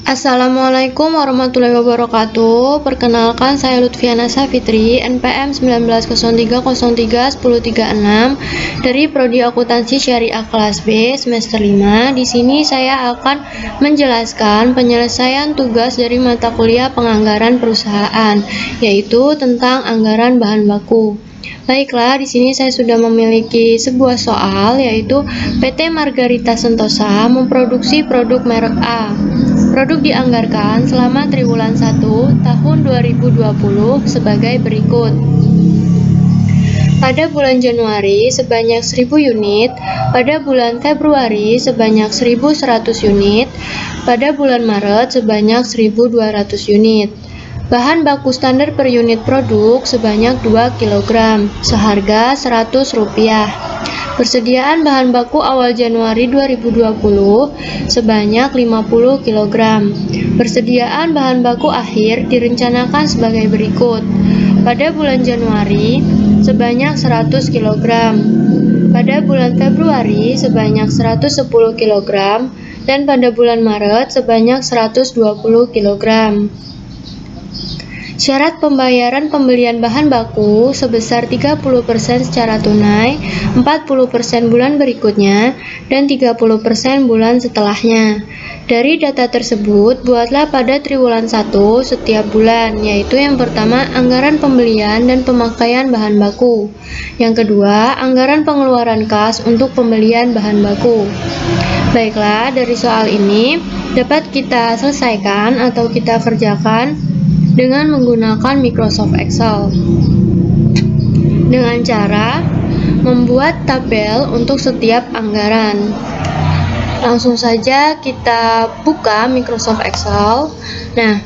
Assalamualaikum warahmatullahi wabarakatuh. Perkenalkan, saya Lutfiana Safitri, NPM 1903031036 dari Prodi Akuntansi Syariah kelas B semester 5. Di sini saya akan menjelaskan penyelesaian tugas dari mata kuliah penganggaran perusahaan, yaitu tentang anggaran bahan baku. Baiklah, di sini saya sudah memiliki sebuah soal, yaitu PT Margarita Sentosa memproduksi produk merek A. Produk dianggarkan selama triwulan 1 tahun 2020 sebagai berikut. Pada bulan Januari sebanyak 1000 unit, pada bulan Februari sebanyak 1100 unit, pada bulan Maret sebanyak 1200 unit. Bahan baku standar per unit produk sebanyak 2 kg, seharga Rp100. Persediaan bahan baku awal Januari 2020 sebanyak 50 kg. Persediaan bahan baku akhir direncanakan sebagai berikut. Pada bulan Januari sebanyak 100 kg. Pada bulan Februari sebanyak 110 kg dan pada bulan Maret sebanyak 120 kg. Syarat pembayaran pembelian bahan baku sebesar 30% secara tunai, 40% bulan berikutnya, dan 30% bulan setelahnya. Dari data tersebut, buatlah pada triwulan 1 setiap bulan, yaitu yang pertama anggaran pembelian dan pemakaian bahan baku. Yang kedua, anggaran pengeluaran kas untuk pembelian bahan baku. Baiklah, dari soal ini dapat kita selesaikan atau kita kerjakan dengan menggunakan Microsoft Excel dengan cara membuat tabel untuk setiap anggaran. Langsung saja kita buka Microsoft Excel. Nah,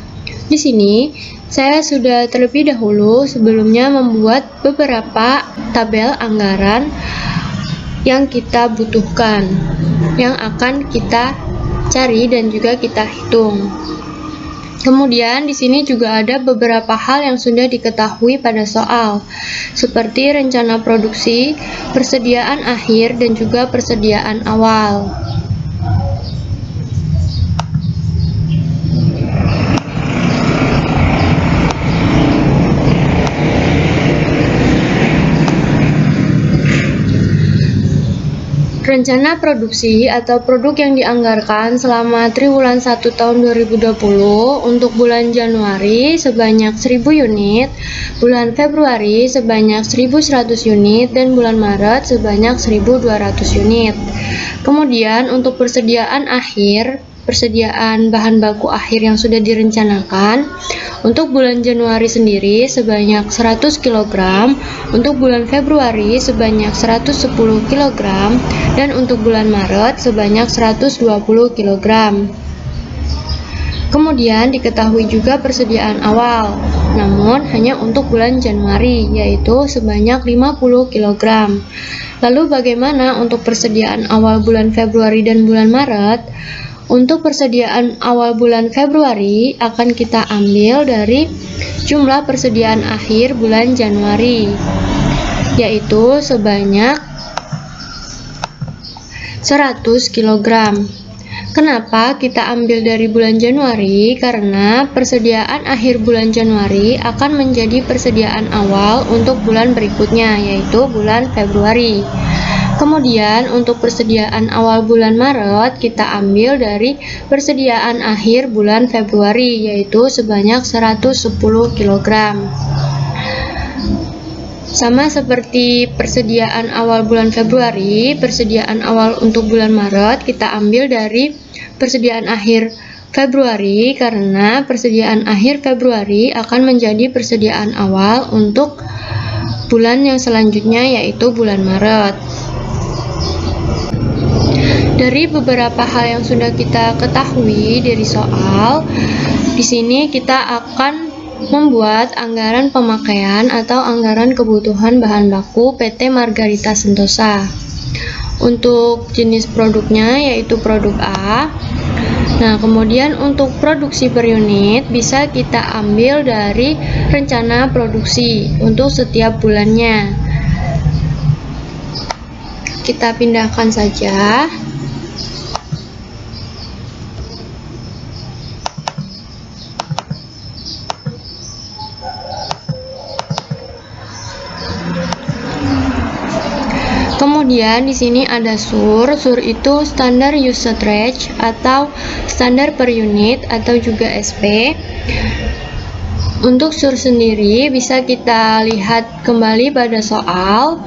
di sini saya sudah terlebih dahulu sebelumnya membuat beberapa tabel anggaran yang kita butuhkan, yang akan kita cari dan juga kita hitung. Kemudian di sini juga ada beberapa hal yang sudah diketahui pada soal, seperti rencana produksi, persediaan akhir, dan juga persediaan awal. Rencana produksi atau produk yang dianggarkan selama triwulan 1 tahun 2020 untuk bulan Januari sebanyak 1000 unit, bulan Februari sebanyak 1100 unit, dan bulan Maret sebanyak 1200 unit. Kemudian untuk persediaan akhir, persediaan bahan baku akhir yang sudah direncanakan, untuk bulan Januari sendiri sebanyak 100 kg, untuk bulan Februari sebanyak 110 kg, dan untuk bulan Maret sebanyak 120 kg. Kemudian diketahui juga persediaan awal, namun hanya untuk bulan Januari, yaitu sebanyak 50 kg. Lalu bagaimana untuk persediaan awal bulan Februari dan bulan Maret? Untuk persediaan awal bulan Februari akan kita ambil dari jumlah persediaan akhir bulan Januari, yaitu sebanyak 100 kg. Kenapa kita ambil dari bulan Januari? Karena persediaan akhir bulan Januari akan menjadi persediaan awal untuk bulan berikutnya, yaitu bulan Februari. Kemudian untuk persediaan awal bulan Maret kita ambil dari persediaan akhir bulan Februari, yaitu sebanyak 110 kg. Sama seperti persediaan awal bulan Februari, persediaan awal untuk bulan Maret kita ambil dari persediaan akhir Februari, karena persediaan akhir Februari akan menjadi persediaan awal untuk bulan yang selanjutnya, yaitu bulan Maret. Dari beberapa hal yang sudah kita ketahui dari soal, di sini kita akan membuat anggaran pemakaian atau anggaran kebutuhan bahan baku PT Margarita Sentosa. Untuk jenis produknya yaitu produk A. Nah, kemudian untuk produksi per unit bisa kita ambil dari rencana produksi untuk setiap bulannya. Kita pindahkan saja. Kemudian di sini ada SUR. SUR itu standar usage rate atau standar per unit atau juga SP. Untuk SUR sendiri bisa kita lihat kembali pada soal.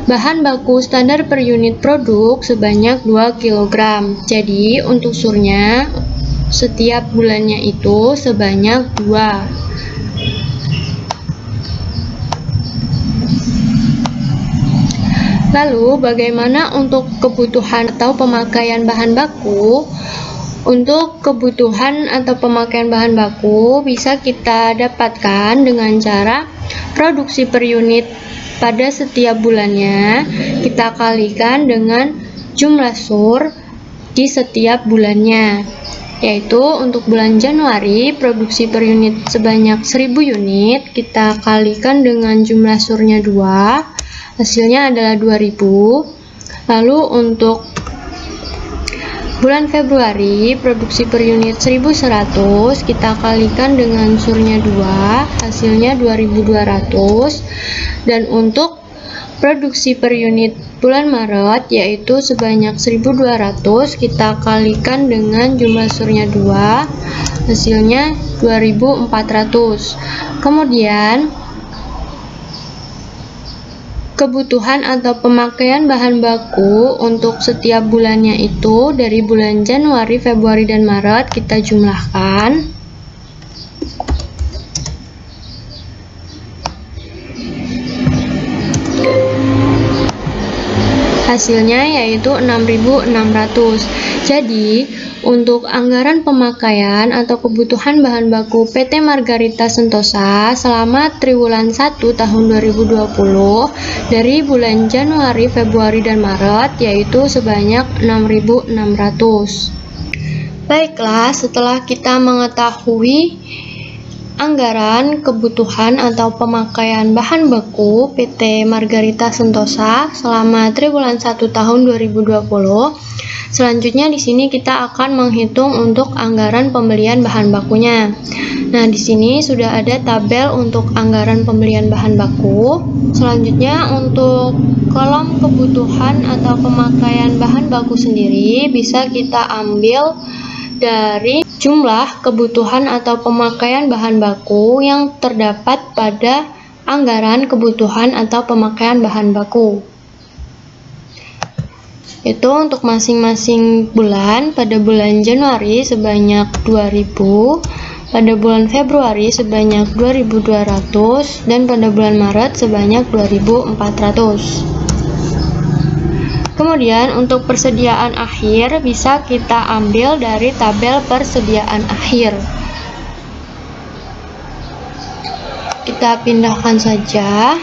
Bahan baku standar per unit produk sebanyak 2 kg. Jadi untuk SUR-nya setiap bulannya itu sebanyak 2. Lalu bagaimana untuk kebutuhan atau pemakaian bahan baku? Untuk kebutuhan atau pemakaian bahan baku bisa kita dapatkan dengan cara produksi per unit pada setiap bulannya kita kalikan dengan jumlah SUR di setiap bulannya. Yaitu untuk bulan Januari produksi per unit sebanyak 1000 unit kita kalikan dengan jumlah SUR-nya 2. Hasilnya adalah 2000. Lalu untuk bulan Februari produksi per unit 1100 kita kalikan dengan SUR-nya 2, hasilnya 2200. Dan untuk produksi per unit bulan Maret yaitu sebanyak 1200 kita kalikan dengan jumlah SUR-nya 2, hasilnya 2400. Kemudian kebutuhan atau pemakaian bahan baku untuk setiap bulannya itu dari bulan Januari, Februari, dan Maret kita jumlahkan. Hasilnya yaitu 6.600. Jadi, untuk anggaran pemakaian atau kebutuhan bahan baku PT Margarita Sentosa selama triwulan 1 tahun 2020 dari bulan Januari, Februari, dan Maret yaitu sebanyak 6.600. Baiklah, setelah kita mengetahui anggaran kebutuhan atau pemakaian bahan baku PT Margarita Sentosa selama triwulan 1 tahun 2020. Selanjutnya di sini kita akan menghitung untuk anggaran pembelian bahan bakunya. Nah, di sini sudah ada tabel untuk anggaran pembelian bahan baku. Selanjutnya untuk kolom kebutuhan atau pemakaian bahan baku sendiri bisa kita ambil dari jumlah kebutuhan atau pemakaian bahan baku yang terdapat pada anggaran kebutuhan atau pemakaian bahan baku. Itu untuk masing-masing bulan. Pada bulan Januari sebanyak 2000, pada bulan Februari sebanyak 2200, dan pada bulan Maret sebanyak 2400. Kemudian untuk persediaan akhir bisa kita ambil dari tabel persediaan akhir. Kita pindahkan saja.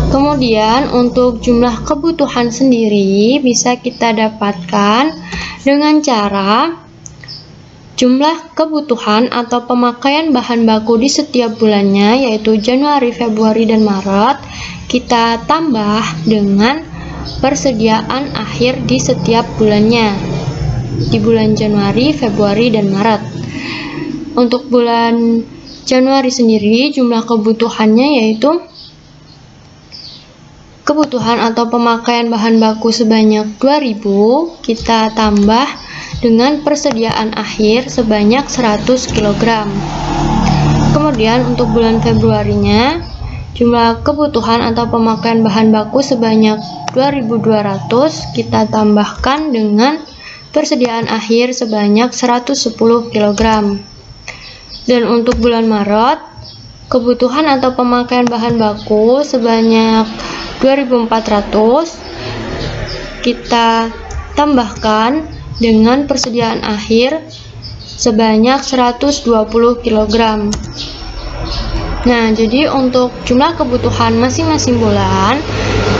Kemudian untuk jumlah kebutuhan sendiri bisa kita dapatkan dengan cara jumlah kebutuhan atau pemakaian bahan baku di setiap bulannya yaitu Januari, Februari, dan Maret kita tambah dengan persediaan akhir di setiap bulannya di bulan Januari, Februari, dan Maret. Untuk bulan Januari sendiri jumlah kebutuhannya yaitu kebutuhan atau pemakaian bahan baku sebanyak 2000 kita tambah dengan persediaan akhir sebanyak 100 kg. Kemudian untuk bulan Februarinya jumlah kebutuhan atau pemakaian bahan baku sebanyak 2200 kita tambahkan dengan persediaan akhir sebanyak 110 kg. Dan untuk bulan Maret kebutuhan atau pemakaian bahan baku sebanyak 2400 kita tambahkan dengan persediaan akhir sebanyak 120 kg. Nah, jadi untuk jumlah kebutuhan masing-masing bulan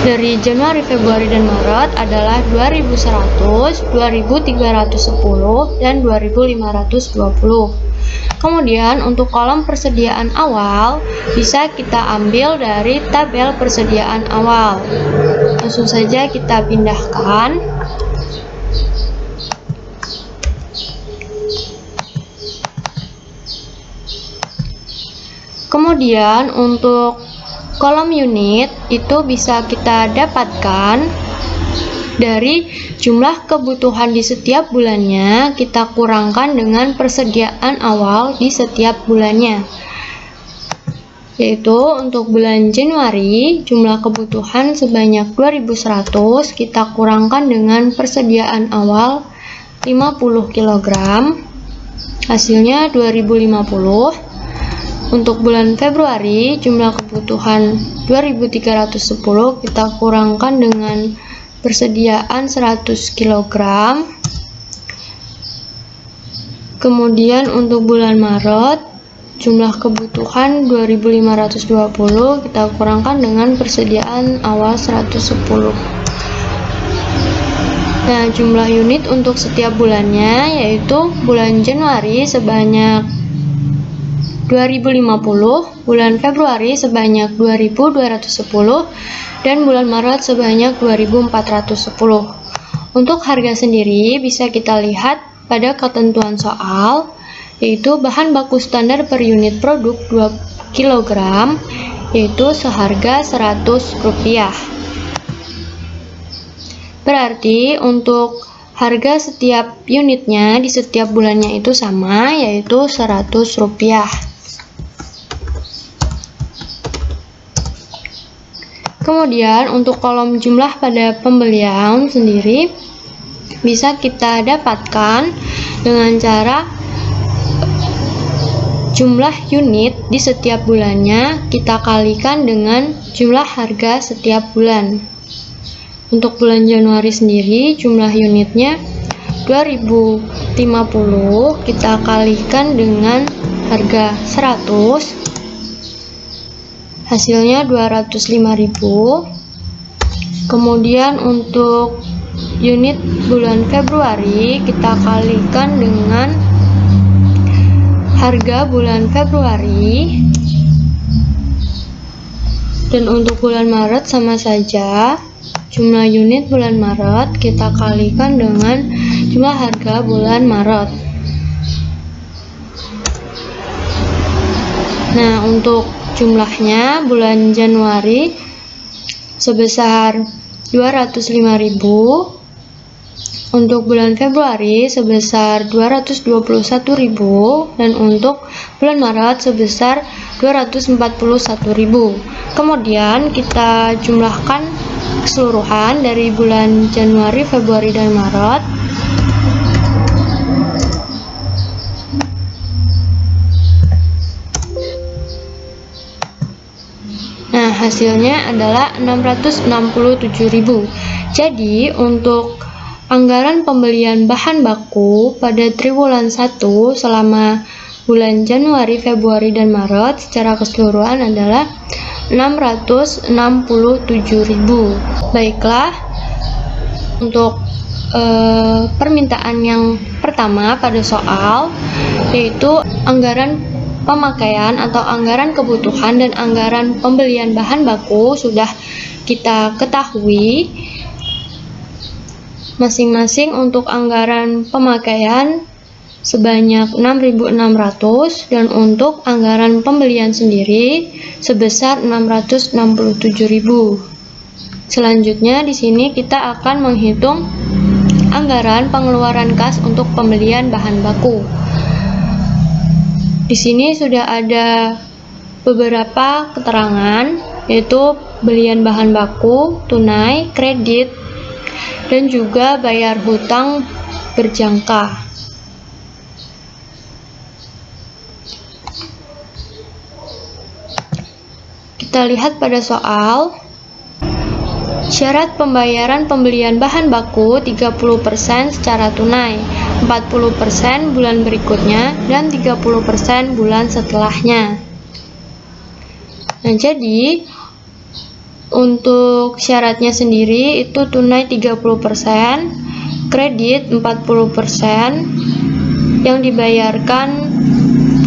dari Januari, Februari, dan Maret adalah 2100, 2310, dan 2520. Kemudian untuk kolom persediaan awal bisa kita ambil dari tabel persediaan awal. Langsung saja kita pindahkan. Kemudian untuk kolom unit itu bisa kita dapatkan dari jumlah kebutuhan di setiap bulannya, kita kurangkan dengan persediaan awal di setiap bulannya. Yaitu untuk bulan Januari, jumlah kebutuhan sebanyak 2100, kita kurangkan dengan persediaan awal 50 kg, hasilnya 2050. Untuk bulan Februari, jumlah kebutuhan 2310, kita kurangkan dengan persediaan 100 kg. Kemudian untuk bulan Maret, jumlah kebutuhan 2520, kita kurangkan dengan persediaan awal 110. Nah, jumlah unit untuk setiap bulannya yaitu bulan Januari sebanyak 2050, bulan Februari sebanyak 2210, dan bulan Maret sebanyak 2410. Untuk harga sendiri bisa kita lihat pada ketentuan soal, yaitu bahan baku standar per unit produk 2 kg, yaitu seharga Rp100. Berarti untuk harga setiap unitnya di setiap bulannya itu sama, yaitu Rp100. Kemudian untuk kolom jumlah pada pembelian sendiri bisa kita dapatkan dengan cara jumlah unit di setiap bulannya kita kalikan dengan jumlah harga setiap bulan. Untuk bulan Januari sendiri jumlah unitnya 2050, kita kalikan dengan harga 100, hasilnya 205.000. Kemudian untuk unit bulan Februari kita kalikan dengan harga bulan Februari, dan untuk bulan Maret sama saja, jumlah unit bulan Maret kita kalikan dengan jumlah harga bulan Maret. Nah, untuk jumlahnya bulan Januari sebesar 205.000, untuk bulan Februari sebesar 221.000, dan untuk bulan Maret sebesar 241.000. Kemudian kita jumlahkan keseluruhan dari bulan Januari, Februari, dan Maret. Nah, hasilnya adalah 667.000. Jadi, untuk anggaran pembelian bahan baku pada triwulan 1 selama bulan Januari, Februari, dan Maret secara keseluruhan adalah 667.000. Baiklah, untuk permintaan yang pertama pada soal, yaitu anggaran pemakaian atau anggaran kebutuhan dan anggaran pembelian bahan baku sudah kita ketahui. Masing-masing untuk anggaran pemakaian sebanyak 6.600, dan untuk anggaran pembelian sendiri sebesar 667.000. Selanjutnya di sini kita akan menghitung anggaran pengeluaran kas untuk pembelian bahan baku. Di sini sudah ada beberapa keterangan, yaitu belian bahan baku, tunai, kredit, dan juga bayar hutang berjangka. Kita lihat pada soal. Syarat pembayaran pembelian bahan baku 30% secara tunai, 40% bulan berikutnya, dan 30% bulan setelahnya. Nah, jadi untuk syaratnya sendiri itu tunai 30%, kredit 40% yang dibayarkan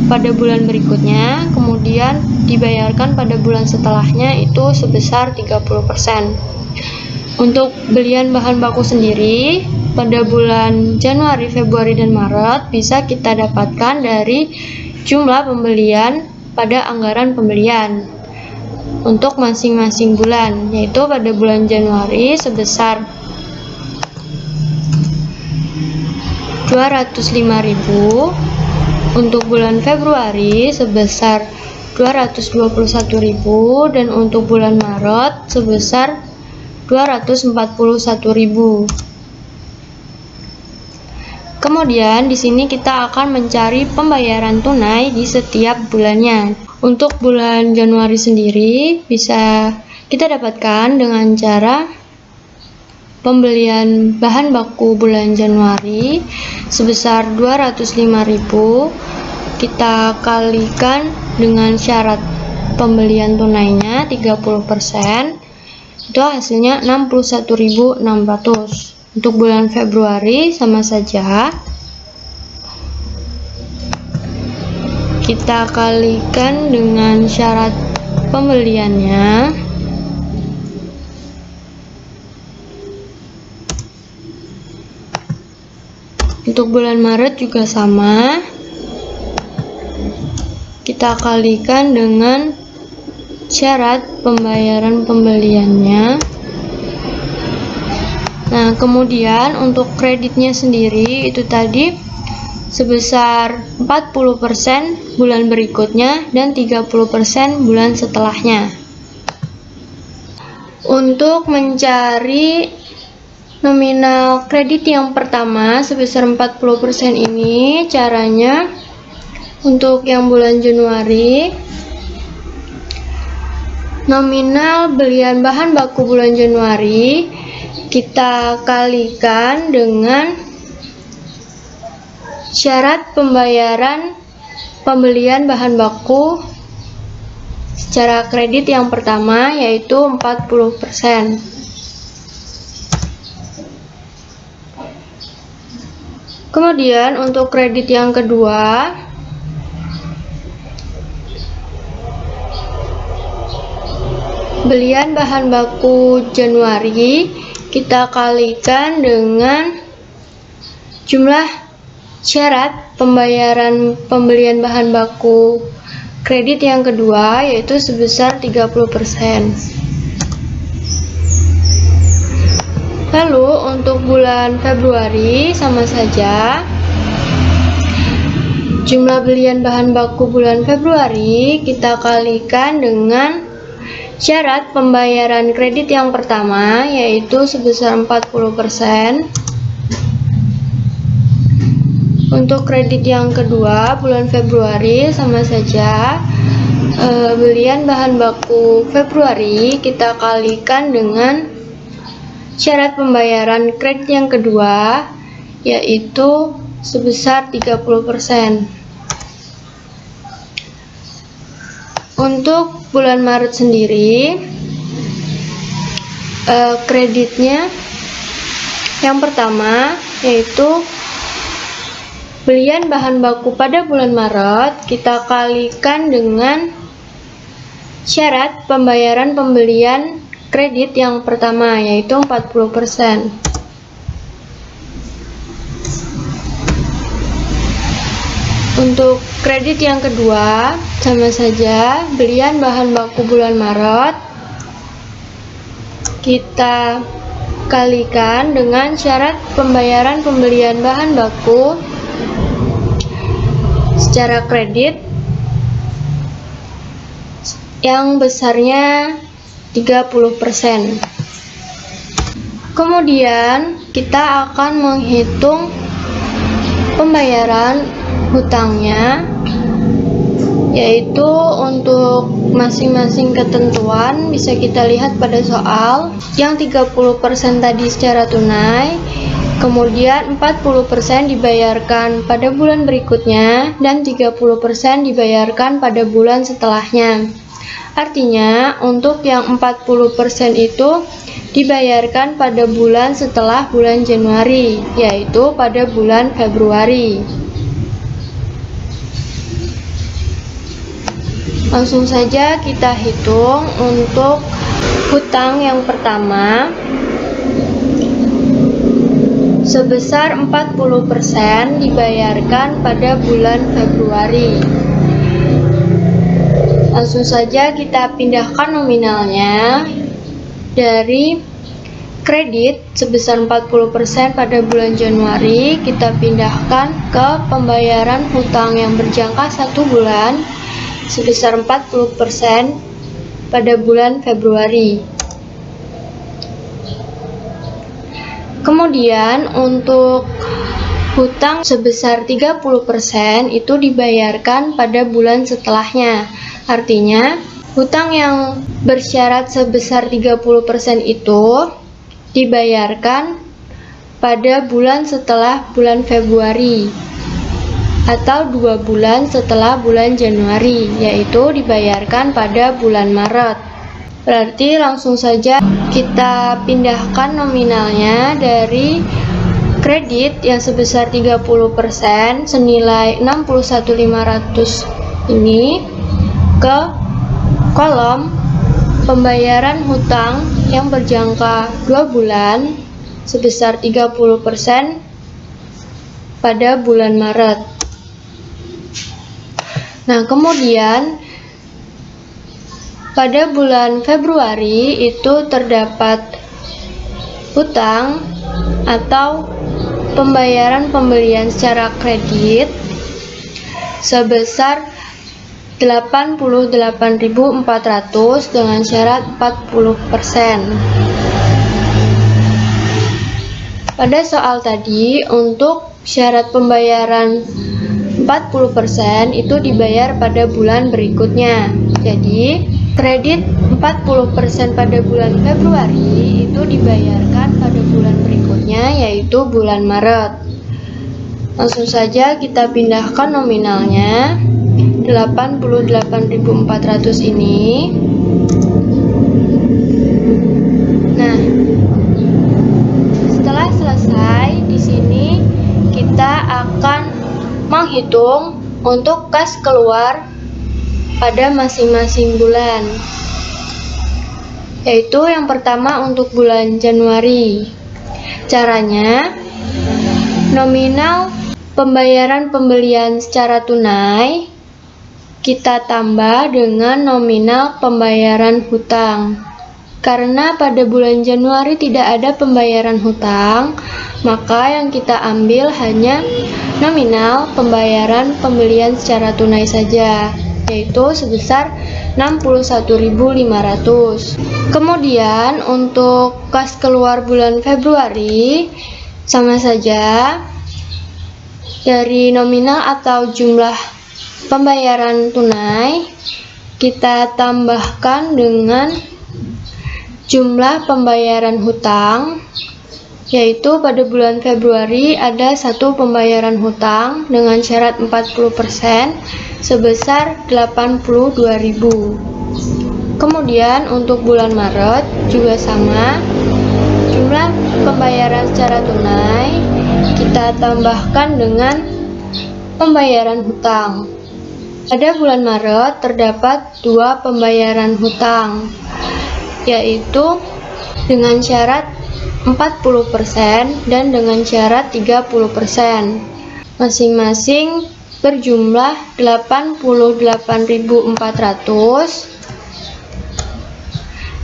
pada bulan berikutnya, kemudian dibayarkan pada bulan setelahnya itu sebesar 30%. Untuk belian bahan baku sendiri pada bulan Januari, Februari, dan Maret bisa kita dapatkan dari jumlah pembelian pada anggaran pembelian untuk masing-masing bulan, yaitu pada bulan Januari sebesar 205.000, untuk bulan Februari sebesar 221.000, dan untuk bulan Maret sebesar 241.000. Kemudian di sini kita akan mencari pembayaran tunai di setiap bulannya. Untuk bulan Januari sendiri bisa kita dapatkan dengan cara pembelian bahan baku bulan Januari sebesar 205.000 kita kalikan dengan syarat pembelian tunainya 30%, itu hasilnya 61.600. Untuk bulan Februari sama saja, kita kalikan dengan syarat pembeliannya untuk bulan Maret juga sama, kita kalikan dengan syarat pembayaran pembeliannya. Nah, kemudian untuk kreditnya sendiri itu tadi sebesar 40% bulan berikutnya dan 30% bulan setelahnya. Untuk mencari nominal kredit yang pertama sebesar 40% ini caranya untuk yang bulan Januari, nominal belian bahan baku bulan Januari kita kalikan dengan syarat pembayaran pembelian bahan baku secara kredit yang pertama, yaitu 40%. Kemudian untuk kredit yang kedua, belian bahan baku Januari kita kalikan dengan jumlah syarat pembayaran pembelian bahan baku kredit yang kedua, yaitu sebesar 30%. Lalu untuk bulan Februari sama saja, jumlah belian bahan baku bulan Februari kita kalikan dengan syarat pembayaran kredit yang pertama, yaitu sebesar 40%. Untuk kredit yang kedua bulan Februari sama saja, belian bahan baku Februari kita kalikan dengan syarat pembayaran kredit yang kedua, yaitu sebesar 30%. Untuk bulan Maret sendiri, kreditnya yang pertama yaitu belian bahan baku pada bulan Maret kita kalikan dengan syarat pembayaran pembelian kredit yang pertama, yaitu 40%. Untuk kredit yang kedua sama saja, belian bahan baku bulan Maret kita kalikan dengan syarat pembayaran pembelian bahan baku secara kredit yang besarnya 30%. Kemudian kita akan menghitung pembayaran hutangnya, yaitu untuk masing-masing ketentuan bisa kita lihat pada soal yang 30% tadi secara tunai, kemudian 40% dibayarkan pada bulan berikutnya dan 30% dibayarkan pada bulan setelahnya. Artinya, untuk yang 40% itu dibayarkan pada bulan setelah bulan Januari, yaitu pada bulan Februari. Langsung saja kita hitung untuk hutang yang pertama sebesar 40% dibayarkan pada bulan Februari. Langsung saja kita pindahkan nominalnya dari kredit sebesar 40% pada bulan Januari, kita pindahkan ke pembayaran hutang yang berjangka 1 bulan sebesar 40% pada bulan Februari. Kemudian untuk hutang sebesar 30% itu dibayarkan pada bulan setelahnya. Artinya, hutang yang bersyarat sebesar 30% itu dibayarkan pada bulan setelah bulan Februari atau 2 bulan setelah bulan Januari, yaitu dibayarkan pada bulan Maret. Berarti langsung saja kita pindahkan nominalnya dari kredit yang sebesar 30% senilai 61.500 ini ke kolom pembayaran hutang yang berjangka 2 bulan sebesar 30% pada bulan Maret. Nah, kemudian pada bulan Februari itu terdapat hutang atau pembayaran pembelian secara kredit sebesar 88.400 dengan syarat 40%. Pada soal tadi, untuk syarat pembayaran 40% itu dibayar pada bulan berikutnya. Jadi, kredit 40% pada bulan Februari itu dibayarkan pada bulan berikutnya, yaitu bulan Maret. Langsung saja kita pindahkan nominalnya 88.400 ini. Nah, setelah selesai di sini kita akan menghitung untuk kas keluar pada masing-masing bulan, yaitu yang pertama untuk bulan Januari. Caranya, nominal pembayaran pembelian secara tunai kita tambah dengan nominal pembayaran hutang. Karena pada bulan Januari tidak ada pembayaran hutang, maka yang kita ambil hanya nominal pembayaran pembelian secara tunai saja, yaitu sebesar 61.500. Kemudian untuk kas keluar bulan Februari sama saja, dari nominal atau jumlah pembayaran tunai kita tambahkan dengan jumlah pembayaran hutang, yaitu pada bulan Februari ada satu pembayaran hutang dengan syarat 40% sebesar 82.000. Kemudian untuk bulan Maret juga sama, jumlah pembayaran secara tunai kita tambahkan dengan pembayaran hutang. Pada bulan Maret terdapat dua pembayaran hutang, yaitu dengan syarat 40% dan dengan syarat 30%. Masing-masing berjumlah 88.400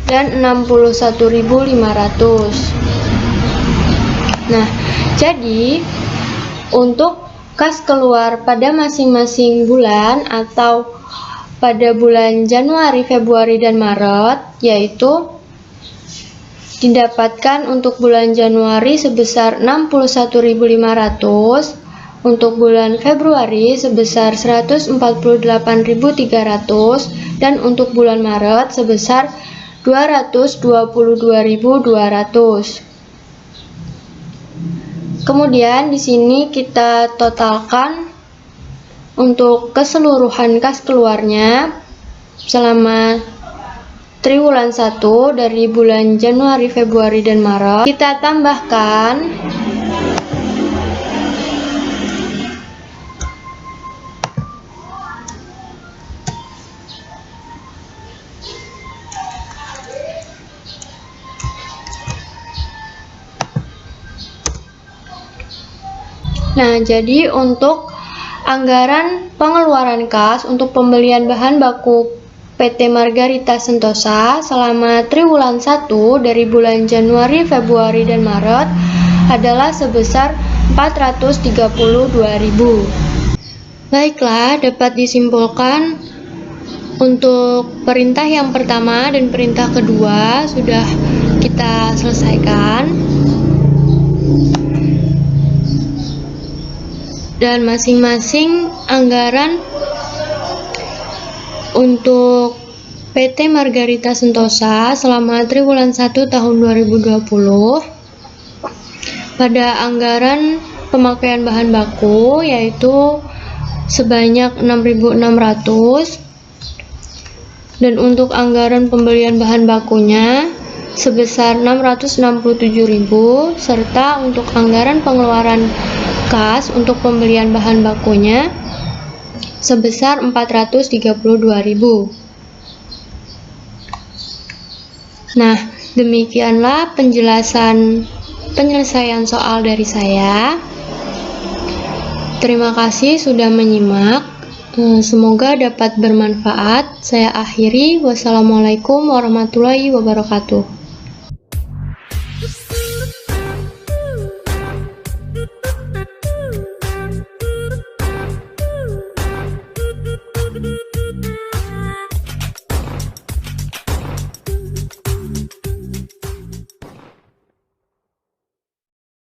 dan 61.500. Nah, jadi untuk kas keluar pada masing-masing bulan atau pada bulan Januari, Februari, dan Maret, yaitu didapatkan untuk bulan Januari sebesar 61.500, untuk bulan Februari sebesar 148.300, dan untuk bulan Maret sebesar 222.200. Kemudian di sini kita totalkan untuk keseluruhan kas keluarnya selama triwulan 1 dari bulan Januari, Februari, dan Maret. Kita tambahkan jadi untuk anggaran pengeluaran kas untuk pembelian bahan baku PT Margarita Sentosa selama triwulan 1 dari bulan Januari, Februari, dan Maret adalah sebesar 432.000. Baiklah, dapat disimpulkan untuk perintah yang pertama dan perintah kedua sudah kita selesaikan. Dan masing-masing anggaran untuk PT Margarita Sentosa selama triwulan 1 tahun 2020 pada anggaran pemakaian bahan baku yaitu sebanyak 6.600, dan untuk anggaran pembelian bahan bakunya sebesar 667.000, serta untuk anggaran pengeluaran kas untuk pembelian bahan bakunya sebesar 432.000. Nah, demikianlah penyelesaian soal dari saya. Terima kasih sudah menyimak. Semoga dapat bermanfaat. Saya akhiri. Wassalamualaikum warahmatullahi wabarakatuh.